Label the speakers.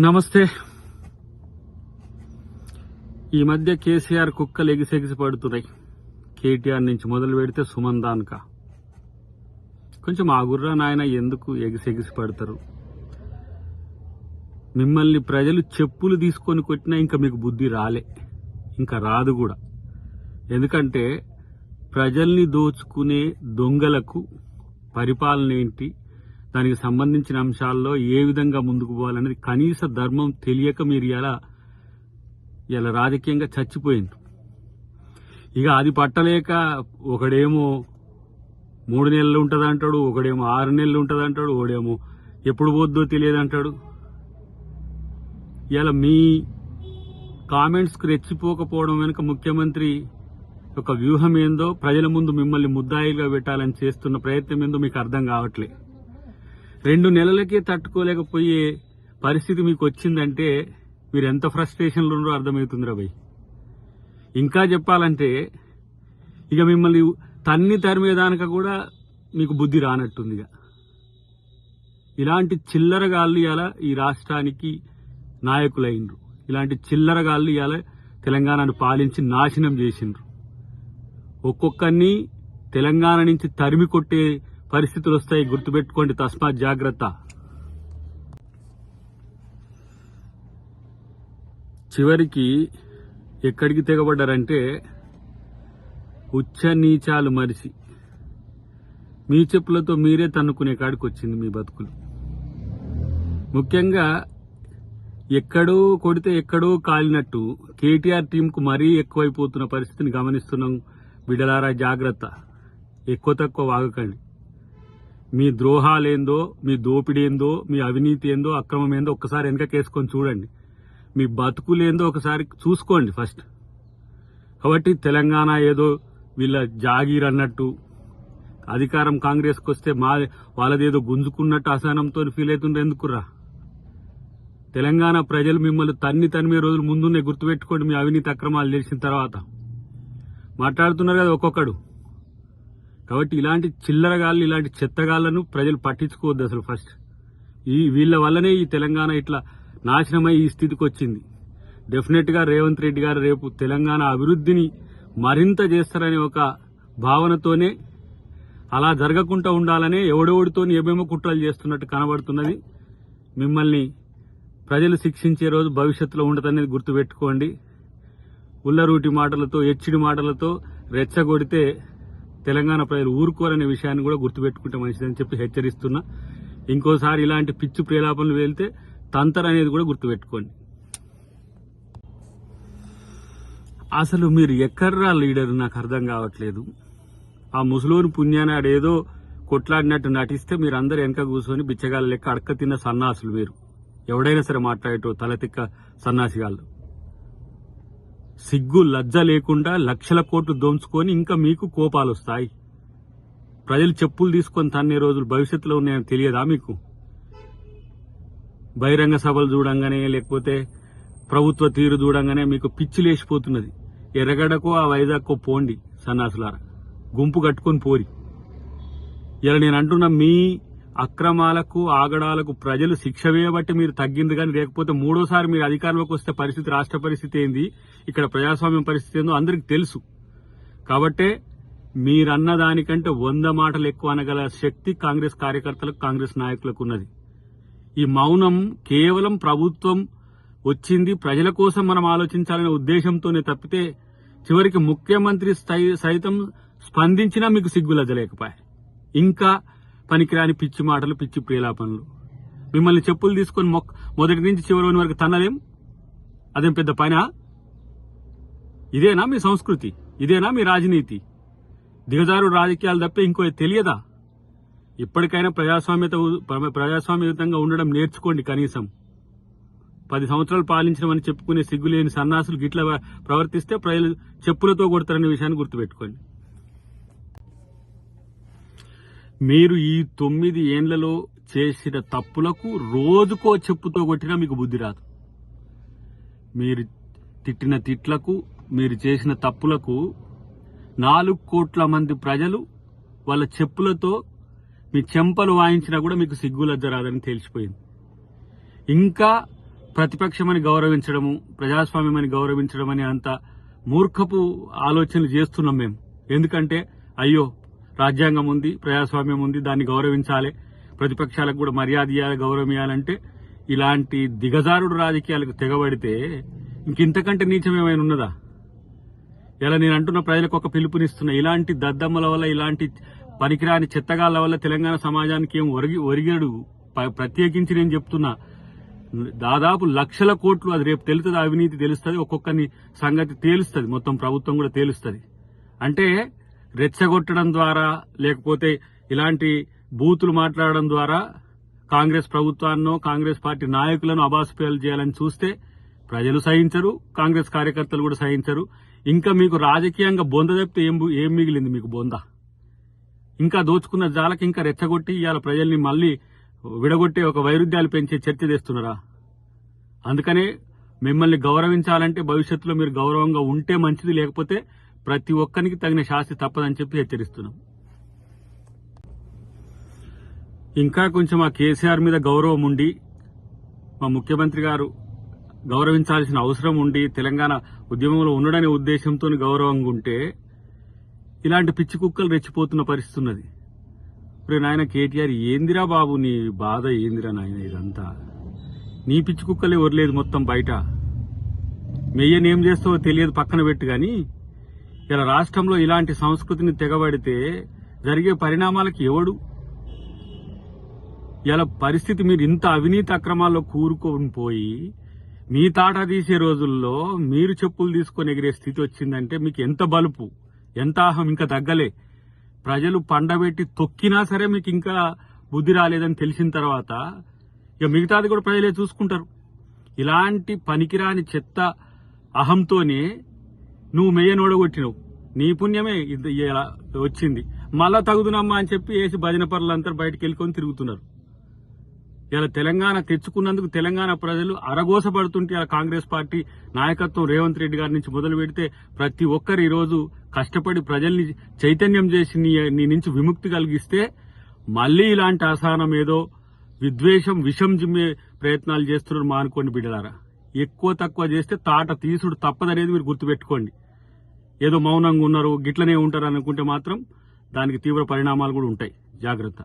Speaker 1: నమస్తే. ఈ మధ్య కేసీఆర్ కుక్కలు ఎగిసెగిసి పడుతున్నాయి. కేటీఆర్ నుంచి మొదలు పెడితే సుమన్ దాన్కా. కొంచెం ఆగుర్రా నాయన, ఎందుకు ఎగిసెగిసి పడతారు? మిమ్మల్ని ప్రజలు చెప్పులు తీసుకొని కొట్టినా ఇంకా మీకు బుద్ధి రాలే, ఇంకా రాదు కూడా. ఎందుకంటే ప్రజల్ని దోచుకునే దొంగలకు పరిపాలన ఏంటి, దానికి సంబంధించిన అంశాల్లో ఏ విధంగా ముందుకు పోవాలనేది కనీస ధర్మం తెలియక మీరు ఇలా రాజకీయంగా చచ్చిపోయింది. ఇక అది పట్టలేక ఒకడేమో 3 నెలలు ఉంటుంది అంటాడు, ఒకడేమో 6 నెలలు ఉంటుంది అంటాడు, ఒకడేమో ఎప్పుడు పోద్దో తెలియదు అంటాడు. ఇలా మీ కామెంట్స్కి రెచ్చిపోకపోవడం వెనుక ముఖ్యమంత్రి ఒక వ్యూహం ఏందో, ప్రజల ముందు మిమ్మల్ని ముద్దాయిలుగా పెట్టాలని చేస్తున్న ప్రయత్నం ఏందో మీకు అర్థం కావట్లే. 2 నెలలకే తట్టుకోలేకపోయే పరిస్థితి మీకు వచ్చిందంటే మీరు ఎంత ఫ్రస్ట్రేషన్లో ఉన్నారో అర్థమవుతుందిరా భయ్. ఇంకా చెప్పాలంటే ఇక మిమ్మల్ని తరిమేదానిక కూడా మీకు బుద్ధి రానట్టుంది. ఇలాంటి చిల్లరగాళ్ళు ఇలా ఈ రాష్ట్రానికి నాయకులైనరు. ఇలాంటి చిల్లరగాళ్ళు ఇలా తెలంగాణను పాలించి నాశనం చేసిండ్రు. ఒక్కొక్కరిని తెలంగాణ నుంచి తరిమి కొట్టే పరిస్థితులు వస్తాయి, గుర్తుపెట్టుకోండి. తస్మాత్ జాగ్రత్త. చివరికి ఎక్కడికి తెగబడ్డారంటే ఉచ్చ నీచాలు మరిచి మీ చెప్పులతో మీరే తన్నుకునే కాడికి వచ్చింది మీ బతుకులు. ముఖ్యంగా ఎక్కడో కొడితే ఎక్కడో కాలినట్టు కేటీఆర్ టీంకు మరీ ఎక్కువైపోతున్న పరిస్థితిని గమనిస్తున్నాం. బిడ్డలారా జాగ్రత్త, ఎక్కువ తక్కువ వాగకండి. మీ ద్రోహాలేందో, మీ దోపిడేందో, మీ అవినీతి ఏందో, అక్రమం ఏందో ఒక్కసారి వెనకకేసుకొని చూడండి. మీ బతుకులేందో ఒకసారి చూసుకోండి ఫస్ట్. కాబట్టి తెలంగాణ ఏదో వీళ్ళ జాగీర్ అన్నట్టు, అధికారం కాంగ్రెస్కి వస్తే వాళ్ళదేదో గుంజుకున్నట్టు అసహనంతో ఫీల్ అవుతుండే ఎందుకురా? తెలంగాణ ప్రజలు మిమ్మల్ని తన్మే రోజులు ముందునే, గుర్తుపెట్టుకోండి. మీ అవినీతి అక్రమాలు తెలిసిన తర్వాత మాట్లాడుతున్నారు కదా ఒక్కొక్కడు. కాబట్టి ఇలాంటి చిల్లరగాళ్ళు, ఇలాంటి చెత్తగాళ్లను ప్రజలు పట్టించుకోవద్దు అసలు ఫస్ట్. వీళ్ళ వల్లనే ఈ తెలంగాణ ఇట్లా నాశనమై ఈ స్థితికి వచ్చింది. డెఫినెట్ గా రేవంత్ రెడ్డి గారు రేపు తెలంగాణ అభివృద్ధిని మరింత చేస్తారనే ఒక భావనతోనే, అలా జరగకుండా ఉండాలనే ఎవడెవడితో ఏమేమో కుట్రలు చేస్తున్నట్టు కనబడుతున్నది. మిమ్మల్ని ప్రజలు శిక్షించే రోజు భవిష్యత్తులో ఉండదనేది గుర్తుపెట్టుకోండి. ఉల్లరూటి మాటలతో, ఎచ్చిడి మాటలతో రెచ్చగొడితే తెలంగాణ ప్రజలు ఊరుకోరనే విషయాన్ని కూడా గుర్తుపెట్టుకుంటే మంచిదని చెప్పి హెచ్చరిస్తున్నా. ఇంకోసారి ఇలాంటి పిచ్చి ప్రేలాపనలు వెళ్తే తంతర్ అనేది కూడా గుర్తుపెట్టుకోండి. అసలు మీరు ఎక్కడ్రా లీడర్ నాకు అర్థం కావట్లేదు. ఆ ముసలోని పుణ్యాన్ని ఆడేదో కొట్లాడినట్టు నటిస్తే మీరందరూ వెనక కూర్చొని బిచ్చగాళ్ళ లెక్క అడక్క తిన్న సన్నాసులు. మీరు ఎవడైనా సరే మాట్లాడేటో తలతిక్క సన్నాసిగాళ్ళు. సిగ్గు లజ్జ లేకుండా లక్షల కోట్లు దోంచుకొని ఇంకా మీకు కోపాలు వస్తాయి. ప్రజలు చెప్పులు తీసుకొని తన్నే రోజులు భవిష్యత్తులో ఉన్నాయని తెలియదా మీకు? బహిరంగ సభలు చూడంగానే, లేకపోతే ప్రభుత్వ తీరు చూడంగానే మీకు పిచ్చి లేచిపోతున్నది. ఎర్రగడ్డకో ఆ వైజాగ్కో పోండి సన్నాసులారా, గుంపు కట్టుకొని పోరి. ఇలా నేను అంటున్నా, మీ అక్రమాలకు ఆగడాలకు ప్రజలు శిక్ష వేయబట్టి మీరు తగ్గింది. కానీ లేకపోతే మూడోసారి మీరు అధికారంలోకి వస్తే పరిస్థితి, రాష్ట్ర పరిస్థితి ఏంది, ఇక్కడ ప్రజాస్వామ్యం పరిస్థితి ఏందో అందరికి తెలుసు. కాబట్టే మీరన్న దానికంటే 100 మాటలు ఎక్కువ అనగల శక్తి కాంగ్రెస్ కార్యకర్తలకు, కాంగ్రెస్ నాయకులకు ఉన్నది. ఈ మౌనం కేవలం ప్రభుత్వం వచ్చింది ప్రజల కోసం మనం ఆలోచించాలనే ఉద్దేశంతోనే తప్పితే చివరికి ముఖ్యమంత్రి సైతం స్పందించినా మీకు సిగ్గులద్దలేకపోయాయి. ఇంకా పనికిరాని పిచ్చి మాటలు, పిచ్చి ప్రేలాపనలు. మిమ్మల్ని చెప్పులు తీసుకొని మొదటి నుంచి చివరి వరకు తన్నలేం. అదేం పెద్ద పనా? ఇదేనా మీ సంస్కృతి? ఇదేనా మీ రాజనీతి? దిగజారు రాజకీయాలు తప్పే ఇంకో తెలియదా? ఇప్పటికైనా ప్రజాస్వామ్యయుతంగా ఉండడం నేర్చుకోండి. కనీసం 10 సంవత్సరాలు పాలించడమని చెప్పుకునే సిగ్గులేని సన్నాసులు గిట్లా ప్రవర్తిస్తే ప్రజలు చెప్పులతో కొడతారనే విషయాన్ని గుర్తుపెట్టుకోండి. మీరు ఈ 9 ఏండ్లలో చేసిన తప్పులకు రోజుకో చెప్పుతో కొట్టినా మీకు బుద్ధి రాదు. మీరు తిట్టిన తిట్లకు, మీరు చేసిన తప్పులకు 4 కోట్ల మంది ప్రజలు వాళ్ళ చెప్పులతో మీ చెంపలు వాయించినా కూడా మీకు సిగ్గు లజ్జ రాదని తెలిసిపోయింది. ఇంకా ప్రతిపక్షమని గౌరవించడము, ప్రజాస్వామ్యమని గౌరవించడం అని అంత మూర్ఖపు ఆలోచనలు చేస్తున్నాం మేము. ఎందుకంటే అయ్యో రాజ్యాంగం ఉంది, ప్రజాస్వామ్యం ఉంది, దాన్ని గౌరవించాలి, ప్రతిపక్షాలకు కూడా మర్యాద ఇవ్వాలి, గౌరవం ఇవ్వాలంటే ఇలాంటి దిగజారుడు రాజకీయాలకు తెగబడితే ఇంకింతకంటే నీచం ఏమైనా ఉన్నదా? ఇలా నేను అంటున్న ప్రజలకు ఒక పిలుపునిస్తున్నా. ఇలాంటి దద్దమ్మల వల్ల, ఇలాంటి పనికిరాని చెత్తగాళ్ల వల్ల తెలంగాణ సమాజానికి ఏం ఒరిగడు. ప్రత్యేకించి నేను చెప్తున్నా, దాదాపు లక్షల కోట్లు, అది రేపు తెలుస్తుంది, అవినీతి తెలుస్తుంది, ఒక్కొక్కరిని సంగతి తేలుస్తుంది, మొత్తం ప్రభుత్వం కూడా తేలుస్తుంది. అంటే రెచ్చగొట్టడం ద్వారా, లేకపోతే ఇలాంటి బూతులు మాట్లాడడం ద్వారా కాంగ్రెస్ ప్రభుత్వాన్నో కాంగ్రెస్ పార్టీ నాయకులను అబాసుపేలు చేయాలని చూస్తే ప్రజలు సహించరు, కాంగ్రెస్ కార్యకర్తలు కూడా సహించరు. ఇంకా మీకు రాజకీయంగా బొంద తప్పితే ఏం మిగిలింది మీకు బొంద? ఇంకా దోచుకున్న జాలకి ఇంకా రెచ్చగొట్టి ఇవాళ ప్రజల్ని మళ్లీ విడగొట్టే ఒక వైరుధ్యాలు పెంచే చర్చ చేస్తున్నారా? అందుకనే మిమ్మల్ని గౌరవించాలంటే భవిష్యత్తులో మీరు గౌరవంగా ఉంటే మంచిది, లేకపోతే ప్రతి ఒక్కరికి తగిన శాస్తి తప్పదని చెప్పి హెచ్చరిస్తున్నాం. ఇంకా కొంచెం ఆ కేసీఆర్ మీద గౌరవం ఉండి, మా ముఖ్యమంత్రి గారు గౌరవించాల్సిన అవసరం ఉండి, తెలంగాణ ఉద్యమంలో ఉండడనే ఉద్దేశంతో గౌరవంగా ఉంటే ఇలాంటి పిచ్చి కుక్కలు రెచ్చిపోతున్న పరిస్థితి ఉన్నది. ఇప్పుడు నాయన కేటీఆర్, ఏందిరా బాబు నీ బాధ, ఏందిరా నాయన ఇదంతా? నీ పిచ్చి కుక్కలే వరలేదు మొత్తం బయట. మెయ్యనేం చేస్తావో తెలియదు, పక్కన పెట్టు. గాని ఇలా రాష్ట్రంలో ఇలాంటి సంస్కృతిని తెగబడితే జరిగే పరిణామాలకు ఎవడు? ఇలా పరిస్థితి, మీరు ఇంత అవినీతి అక్రమాల్లో కూరుకొని పోయి మీ తాట తీసే రోజుల్లో మీరు చెప్పులు తీసుకొని ఎగిరే స్థితి వచ్చిందంటే మీకు ఎంత బలుపు, ఎంత అహం ఇంకా తగ్గలే. ప్రజలు పండబెట్టి తొక్కినా సరే మీకు ఇంకా బుద్ధి రాలేదని తెలిసిన తర్వాత ఇక మిగతాది కూడా ప్రజలే చూసుకుంటారు. ఇలాంటి పనికిరాని చెత్త అహంతోనే నువ్వు మెయ్యనోడగొట్టినవు, నీ పుణ్యమే ఇలా వచ్చింది. మళ్ళా తగుదునమ్మా అని చెప్పి వేసి భజన పరులంతా బయటకు వెళ్ళుకొని తిరుగుతున్నారు. ఇలా తెలంగాణ తెచ్చుకున్నందుకు తెలంగాణ ప్రజలు అరగోసపడుతుంటే ఇలా కాంగ్రెస్ పార్టీ నాయకత్వం రేవంత్ రెడ్డి గారి నుంచి మొదలు పెడితే ప్రతి ఒక్కరు ఈరోజు కష్టపడి ప్రజల్ని చైతన్యం చేసి నీ నుంచి విముక్తి కలిగిస్తే మళ్లీ ఇలాంటి అసహనం ఏదో విద్వేషం విషం జిమ్మే ప్రయత్నాలు చేస్తున్నారు. మా అనుకోండి బిడ్డలారా, ఎక్కువ తక్కువ చేస్తే తాట తీసుడు తప్పదనేది మీరు గుర్తుపెట్టుకోండి. ఏదో మౌనంగా ఉన్నారు, గిట్లనే ఉంటారు అనుకుంటే మాత్రం దానికి తీవ్ర పరిణామాలు కూడా ఉంటాయి. జాగ్రత్త.